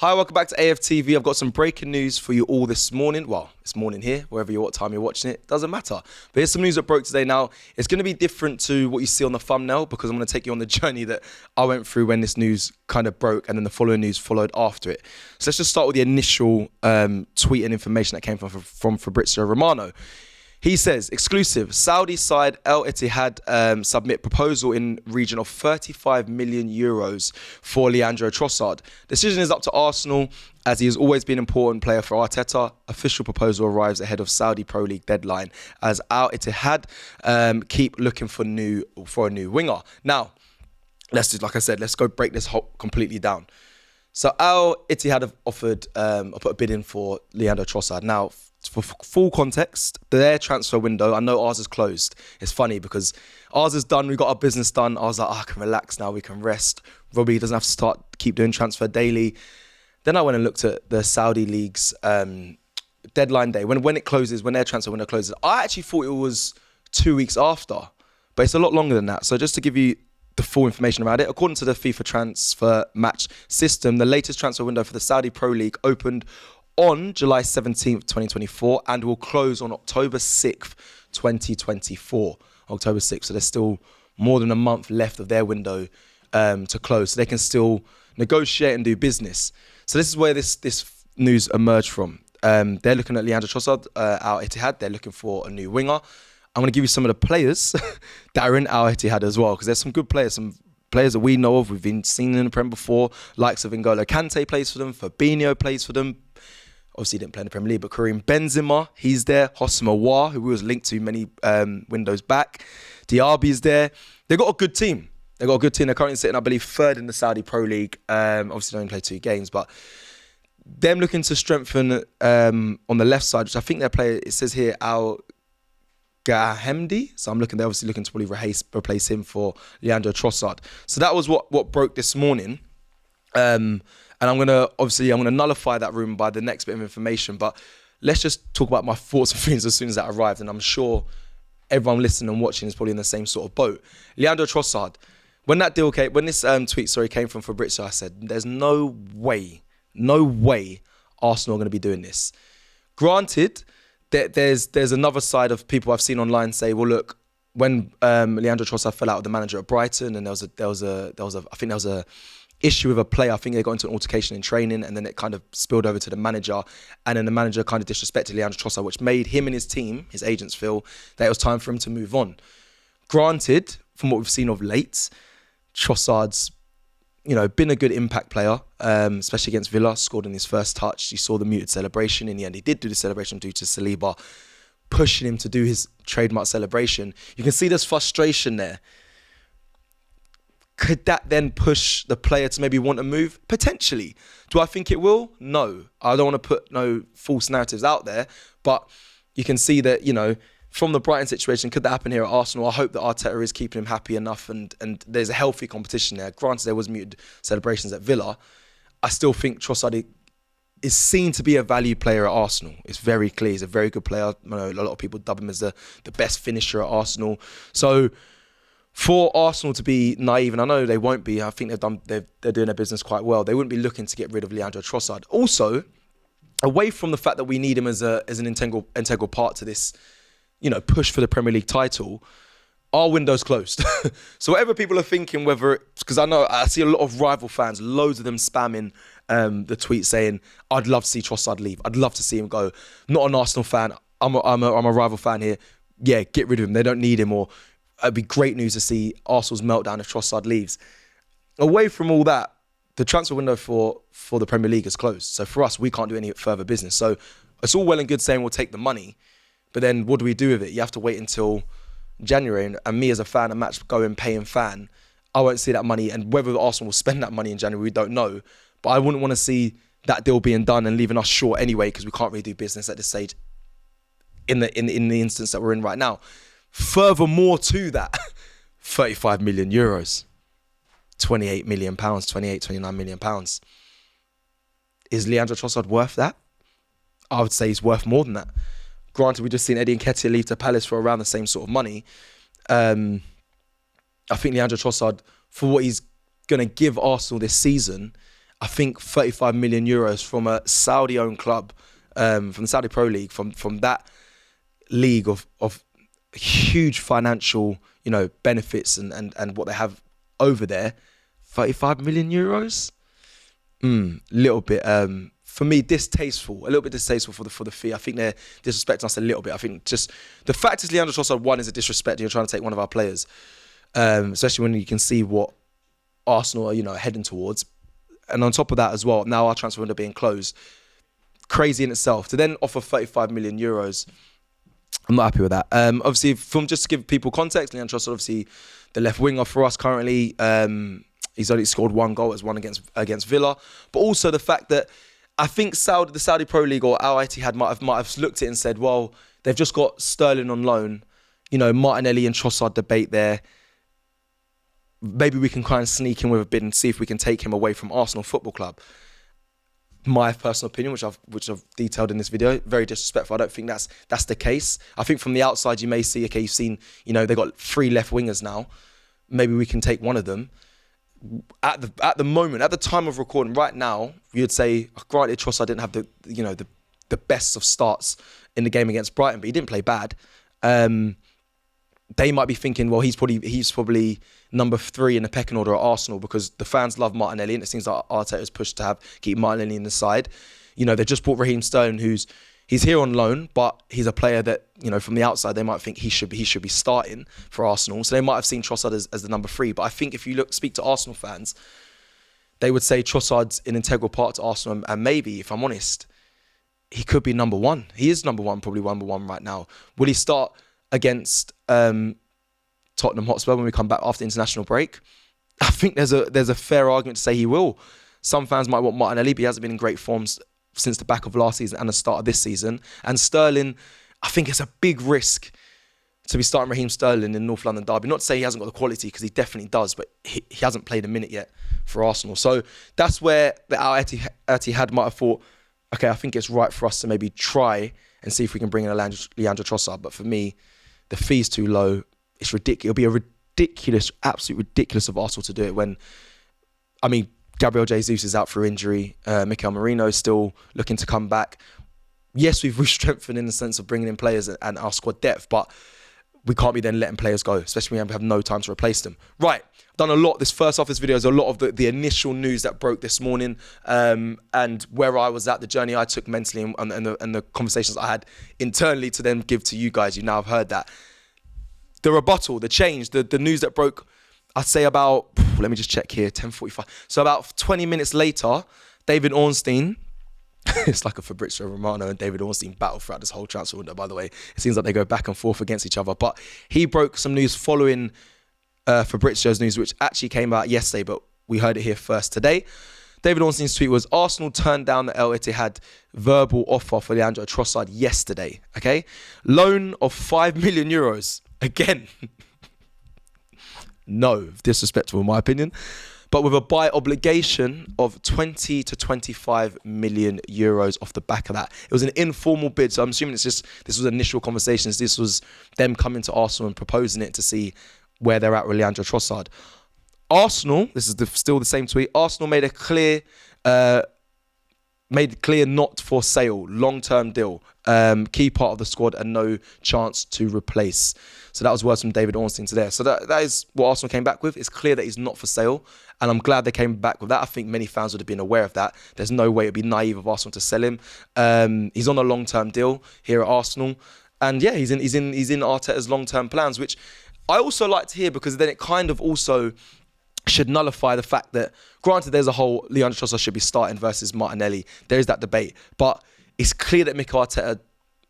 Hi, welcome back to AFTV. I've got some breaking news for you all this morning. Well, it's morning here, what time you're watching it, doesn't matter. But here's some news that broke today. Now, it's going to be different to what you see on the thumbnail because I'm going to take you on the journey that I went through when this news kind of broke and then the following news followed after it. So let's just start with the initial tweet and information that came from Fabrizio Romano. He says, exclusive, Saudi side Al Ittihad submit proposal in region of 35 million euros for Leandro Trossard. Decision is up to Arsenal as he has always been an important player for Arteta. Official proposal arrives ahead of Saudi Pro League deadline as Al Ittihad keep looking for a new winger. Now, let's go break this completely down. So Al Ittihad have offered, put a bid in for Leandro Trossard. Now, for full context, their transfer window, I know ours is closed. It's funny because ours is done. We got our business done. I was like, I can relax now. We can rest. Robbie doesn't have to keep doing transfer daily. Then I went and looked at the Saudi League's deadline day. When it closes, when their transfer window closes, I actually thought it was 2 weeks after, but it's a lot longer than that. So just to give you the full information about it, according to the FIFA transfer match system, the latest transfer window for the Saudi Pro League opened on July 17th, 2024 and will close on October 6th, 2024. October 6th. So there's still more than a month left of their window to close. So they can still negotiate and do business. So this is where this news emerged from. They're looking at Leandro Trossard, Al Ittihad. They're looking for a new winger. I'm going to give you some of the players that are in Al Ittihad as well, because there's some good players, some players that we know of. We've been seen in the Prem before. Likes of N'Golo Kante plays for them. Fabinho plays for them. Obviously, he didn't play in the Premier League, but Karim Benzema, he's there. Hosam Aouar, who was linked to many windows back. Diaby's there. They've got a good team. They're currently sitting, I believe, third in the Saudi Pro League. Obviously, they only play 2 games, but them looking to strengthen on the left side, which I think their player, it says here, Al Gahemdi. So they're obviously looking to probably replace him for Leandro Trossard. So that was what broke this morning. And I'm gonna nullify that rumor by the next bit of information. But let's just talk about my thoughts and feelings as soon as that arrived. And I'm sure everyone listening and watching is probably in the same sort of boat. Leandro Trossard, when this tweet came from Fabrizio, I said, there's no way Arsenal are going to be doing this. Granted, there's another side of people I've seen online say, well, look, when Leandro Trossard fell out with the manager at Brighton, and there was a issue with a player. I think they got into an altercation in training, and then it kind of spilled over to the manager, and then the manager kind of disrespected Leandro Trossard, which made him and his team, his agents, feel that it was time for him to move on. Granted, from what we've seen of late, Trossard's been a good impact player, especially against Villa, scored in his first touch. You saw the muted celebration. In the end, he did do the celebration due to Saliba pushing him to do his trademark celebration. You can see there's frustration there. Could that then push the player to maybe want to move? Potentially. Do I think it will? No. I don't want to put no false narratives out there, but you can see that, from the Brighton situation, could that happen here at Arsenal? I hope that Arteta is keeping him happy enough and there's a healthy competition there. Granted, there was muted celebrations at Villa. I still think Trossard is seen to be a value player at Arsenal. It's very clear. He's a very good player. I know a lot of people dub him as the best finisher at Arsenal. So for Arsenal to be naive, and I know they won't be, I think they're doing their business quite well. They wouldn't be looking to get rid of Leandro Trossard. Also, away from the fact that we need him as an integral part to this, push for the Premier League title, our window's closed. So whatever people are thinking, because I see a lot of rival fans, loads of them spamming the tweet saying, I'd love to see Trossard leave. I'd love to see him go. Not an Arsenal fan. I'm a rival fan here. Yeah, get rid of him. They don't need him. Or it'd be great news to see Arsenal's meltdown if Trossard leaves. Away from all that, the transfer window for the Premier League is closed. So for us, we can't do any further business. So it's all well and good saying we'll take the money, but then what do we do with it? You have to wait until January. And me as a fan, a match-going, paying fan, I won't see that money. And whether Arsenal will spend that money in January, we don't know. But I wouldn't want to see that deal being done and leaving us short anyway, because we can't really do business at this stage in the instance that we're in right now. Furthermore to that, 35 million euros, 28 million pounds, 29 million pounds. Is Leandro Trossard worth that? I would say he's worth more than that. Granted, we've just seen Eddie Nketiah leave to Palace for around the same sort of money. I think Leandro Trossard, for what he's going to give Arsenal this season, I think 35 million euros from a Saudi-owned club, from the Saudi Pro League, from that league of huge financial, benefits and what they have over there. 35 million euros, little bit for me distasteful, a little bit distasteful for the fee. I think they're disrespecting us a little bit. I think just the fact is Leandro Trossard, one, is a disrespect. You're trying to take one of our players, especially when you can see what Arsenal are heading towards. And on top of that as well, now our transfer window being closed, crazy in itself. To then offer 35 million euros, I'm not happy with that. Obviously, just to give people context, Leandro Trossard, obviously the left winger for us currently. He's only scored one goal, as one against Villa. But also the fact that I think the Saudi Pro League or Al Ittihad might have looked at it and said, well, they've just got Sterling on loan. Martinelli and Trossard debate there. Maybe we can kind of sneak in with a bid and see if we can take him away from Arsenal Football Club. My personal opinion, which I've detailed in this video, very disrespectful. I don't think that's the case. I think from the outside you may see, okay, you've seen, they've got 3 left wingers now. Maybe we can take one of them. At the moment, at the time of recording, right now, you'd say, granted, Trossard didn't have the best of starts in the game against Brighton, but he didn't play bad. They might be thinking, well, he's probably number 3 in the pecking order at Arsenal because the fans love Martinelli, and it seems like Arteta's pushed to keep Martinelli in the side. They just bought Raheem Sterling, he's here on loan, but he's a player that, from the outside, they might think he should be starting for Arsenal. So they might have seen Trossard as the number 3. But I think if you speak to Arsenal fans, they would say Trossard's an integral part to Arsenal. And maybe, if I'm honest, he could be number 1. He is number 1, probably number 1 right now. Will he start against Tottenham Hotspur when we come back after international break? I think there's a fair argument to say he will. Some fans might want Martinelli, but he hasn't been in great forms since the back of last season and the start of this season. And Sterling, I think it's a big risk to be starting Raheem Sterling in North London derby. Not to say he hasn't got the quality, because he definitely does, but he hasn't played a minute yet for Arsenal. So that's where the Al Ittihad might have thought, okay, I think it's right for us to maybe try and see if we can bring in a Leandro Trossard. But for me, the fee's too low. It's ridiculous. It'll be a ridiculous, absolutely ridiculous of Arsenal to do it when, Gabriel Jesus is out for injury. Mikel Merino is still looking to come back. Yes, we've strengthened in the sense of bringing in players and our squad depth, but we can't be then letting players go, especially when we have no time to replace them. Right, I've done a lot. This first half of this video is a lot of the initial news that broke this morning, and where I was at, the journey I took mentally, and the conversations I had internally to then give to you guys. You now have heard that. The rebuttal, the change, the news that broke, I'd say about, let me just check here, 10:45. So about 20 minutes later, David Ornstein, it's like a Fabrizio Romano and David Ornstein battle throughout this whole transfer window, by the way. It seems like they go back and forth against each other. But he broke some news following Fabrizio's news, which actually came out yesterday, but we heard it here first today. David Ornstein's tweet was, Arsenal turned down the Al Ittihad verbal offer for Leandro Trossard yesterday. Okay? Loan of 5 million euros. Again, no, disrespectful in my opinion, but with a buy obligation of 20 to 25 million euros off the back of that. It was an informal bid, so I'm assuming this was initial conversations. This was them coming to Arsenal and proposing it to see where they're at with Leandro Trossard. Arsenal, this is still the same tweet, Arsenal made it clear not for sale, long-term deal, key part of the squad and no chance to replace. So that was words from David Ornstein today. So that is what Arsenal came back with. It's clear that he's not for sale, and I'm glad they came back with that. I think many fans would have been aware of that. There's no way it'd be naive of Arsenal to sell him. He's on a long-term deal here at Arsenal, and yeah, he's in Arteta's long-term plans, which I also like to hear, because then it kind of also should nullify the fact that, granted, there's a whole Leandro Trossard should be starting versus Martinelli. There is that debate, but it's clear that Mikel Arteta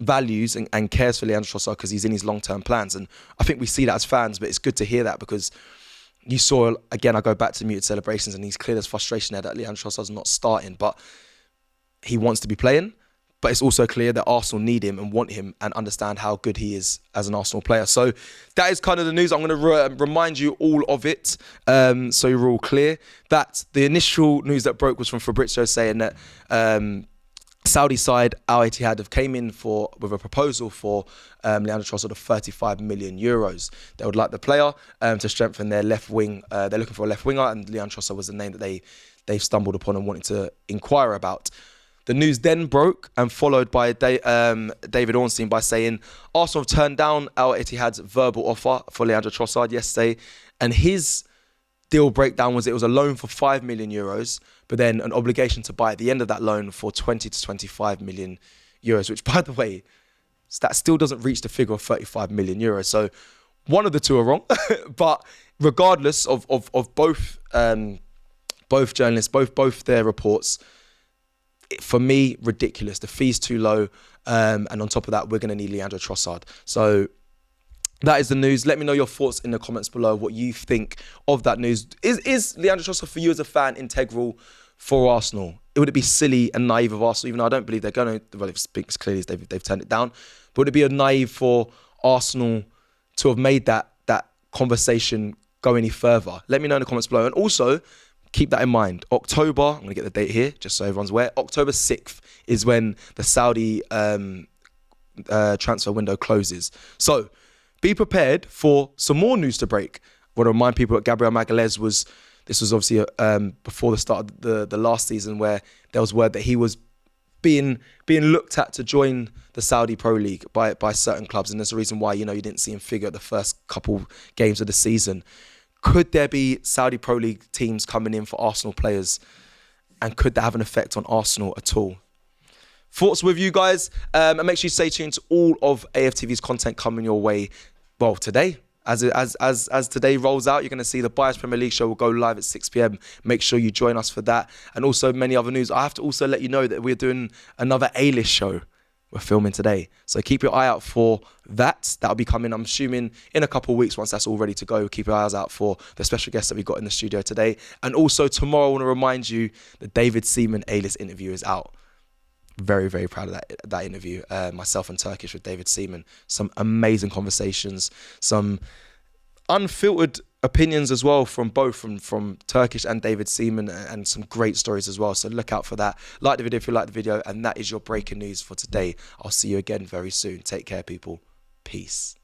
values and cares for Leandro Trossard because he's in his long-term plans, and I think we see that as fans. But it's good to hear that, because you saw, again, I go back to muted celebrations, and he's clear there's frustration there that Leandro Trossard's not starting, but he wants to be playing. But it's also clear that Arsenal need him and want him and understand how good he is as an Arsenal player. So that is kind of the news. I'm going to remind you all of it, so you're all clear. That the initial news that broke was from Fabrizio saying that Saudi side, Al Ittihad have came in with a proposal for Leandro Trossard of 35 million euros. They would like the player to strengthen their left wing. They're looking for a left winger, and Leandro Trossard was the name that they've stumbled upon and wanted to inquire about. The news then broke and followed by David Ornstein by saying Arsenal have turned down Al Ittihad's verbal offer for Leandro Trossard yesterday, and his deal breakdown was it was a loan for 5 million euros, but then an obligation to buy at the end of that loan for 20 to 25 million euros, which, by the way, that still doesn't reach the figure of 35 million euros. So one of the two are wrong. But regardless of both journalists, both their reports, for me, ridiculous. The fee's too low. And on top of that, we're going to need Leandro Trossard. So that is the news. Let me know your thoughts in the comments below, what you think of that news. Is Leandro Trossard, for you as a fan, integral for Arsenal? Would it be silly and naive of Arsenal, even though I don't believe they're going to, well, it speaks clearly as they've turned it down, but would it be a naive for Arsenal to have made that conversation go any further? Let me know in the comments below. And also, keep that in mind. October, I'm going to get the date here, just so everyone's aware. October 6th is when the Saudi transfer window closes. So, be prepared for some more news to break. I want to remind people that Gabriel Magalhaes this was obviously before the start of the last season, where there was word that he was being looked at to join the Saudi Pro League by certain clubs. And there's a reason why, you didn't see him figure at the first couple games of the season. Could there be Saudi Pro League teams coming in for Arsenal players? And could that have an effect on Arsenal at all? Thoughts with you guys, and make sure you stay tuned to all of AFTV's content coming your way. Well, today, as today rolls out, you're going to see the Bias Premier League show will go live at 6 p.m. Make sure you join us for that, and also many other news. I have to also let you know that we're doing another A-list show. We're filming today, so keep your eye out for that. That'll be coming, I'm assuming, in a couple of weeks. Once that's all ready to go, keep your eyes out for the special guest that we got in the studio today, and also tomorrow, I want to remind you the David Seaman A-list interview is out. Very, very proud of that interview. Myself and Turkish with David Seaman. Some amazing conversations, some unfiltered opinions as well from both from Turkish and David Seaman, and some great stories as well. So look out for that. Like the video if you like the video, and that is your breaking news for today. I'll see you again very soon. Take care, people. Peace.